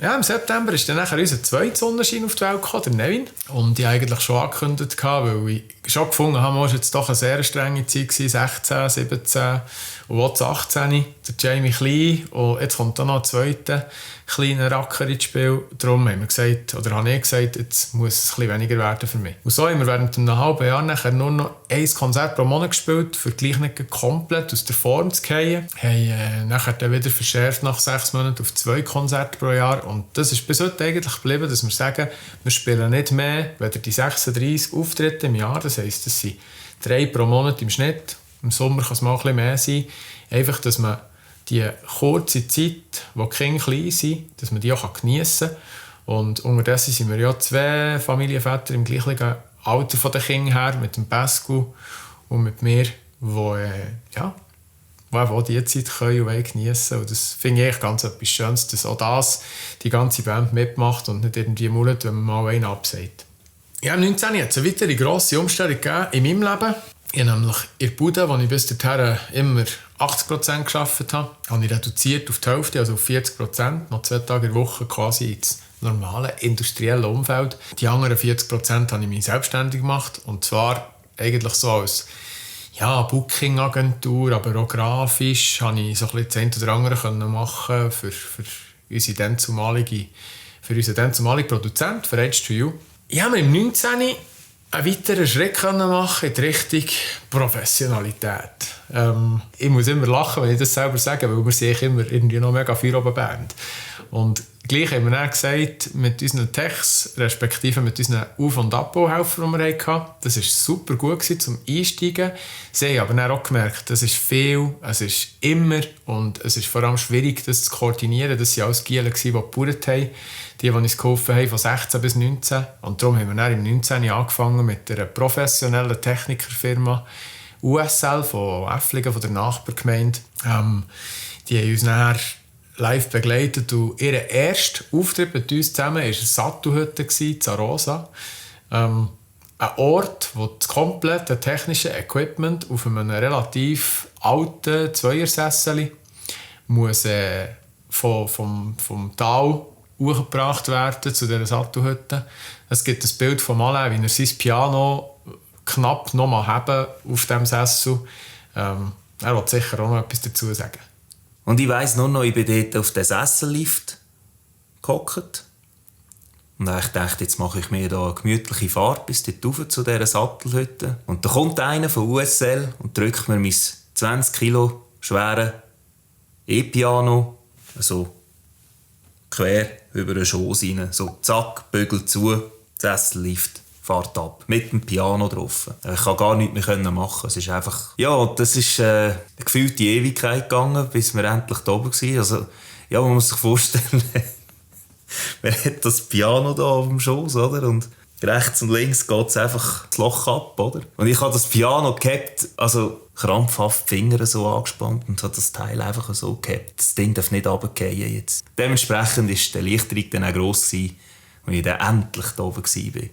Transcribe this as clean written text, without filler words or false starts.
Ja, im September ist dann nachher unser zweiter Sonnenschein auf die Welt gekommen, der Nevin. Und ich eigentlich schon angekündigt, weil ich schon gefunden habe, es war jetzt doch eine sehr strenge Zeit gewesen, 16, 17 und auch 18, der Jamie Klein. Und jetzt kommt dann noch ein zweiter kleiner Racker ins Spiel. Darum haben wir gesagt, oder habe ich gesagt, jetzt muss es ein bisschen weniger werden für mich. Und so haben wir während einem halben Jahr nachher nur noch ein Konzert pro Monat gespielt, für gleich nicht komplett aus der Form zu fallen. Haben nachher dann wieder verschärft nach 6 Monaten auf 2 Konzerte pro Jahr. Und das ist bis heute eigentlich geblieben, dass wir sagen, wir spielen nicht mehr, weder die 36 Auftritte im Jahr, das heisst, das sind 3 pro Monat im Schnitt. Im Sommer kann es mal ein bisschen mehr sein. Einfach, dass man die kurze Zeit, wo die Kinder klein sind, dass man die auch geniessen kann. Und unterdessen sind wir ja 2 Familienväter im gleichen Alter von den Kindern her, mit dem Pascal und mit mir, die auch diese Zeit können und geniessen können. Und das finde ich eigentlich ganz etwas Schönes, dass auch das die ganze Band mitmacht und nicht irgendwie mullet, wenn man mal einen absagt. Ja, im 19. hat es eine weitere grosse Umstellung gegeben in meinem Leben. Ich habe nämlich in der Bude, wo ich bis dahin immer 80% gearbeitet habe ich reduziert auf die Hälfte, also auf 40%, noch 2 Tage in der Woche quasi ins normale industrielle Umfeld. Die anderen 40% habe ich mich selbstständig gemacht, und zwar eigentlich so als Booking-Agentur, aber auch grafisch habe ich so ein bisschen das eine oder andere machen für unseren dann zumaligen Produzent, für H2U. Ich habe mir im 19. einen weiteren Schritt machen in die Richtung Professionalität. Ich muss immer lachen, wenn ich das selber sage, weil wir sind immer irgendwie noch mega viel oben Band. Und gleich haben wir dann gesagt, mit unseren Techs, respektive mit unseren Auf- und Abbauhelfern, die wir hatten, das war super gut zum Einsteigen. Sie haben aber dann auch gemerkt, das ist viel, es ist immer und es ist vor allem schwierig, das zu koordinieren. Das waren alles Gielen, die gebaut haben, die uns geholfen haben, von 16 bis 19. Und darum haben wir dann im 19. angefangen mit einer professionellen Technikerfirma USL von Äfflingen, von der Nachbargemeinde. Die haben uns dann live begleitet, und ihr erster Auftritt mit uns zusammen war eine Sattelhütte in Arosa. Ein Ort, wo das komplette technische Equipment auf einem relativ alten Zweiersessel muss vom Tal hochgebracht werden zu dieser Sattelhütte. Es gibt ein Bild von Alain, wie er sein Piano knapp noch mal haben auf diesem Sessel. Er wird sicher auch noch etwas dazu sagen. Und ich weiss nur noch, ich bin dort auf den Sessellift gehockt. Und ich dachte, jetzt mache ich mir da eine gemütliche Fahrt bis dort rauf zu dieser Sattelhütte. Und da kommt einer von USL und drückt mir mein 20 Kilo schwere E-Piano so quer über den Schoss rein. So zack, Bügel zu, Sessellift. Fahrt ab. Mit dem Piano drauf. Ich konnte gar nichts mehr machen. Es ist einfach... Ja, das ist eine gefühlte Ewigkeit gegangen, bis wir endlich da oben waren. Also, ja, man muss sich vorstellen, man hat das Piano da auf dem Schoss, oder? Und rechts und links geht es einfach das Loch ab, oder? Und ich habe das Piano gehabt, also krampfhaft die Finger so angespannt und habe das Teil einfach so gehabt. Das Ding darf nicht runterfallen jetzt. Dementsprechend war die Erleichterung dann auch gross, als ich dann endlich da oben war.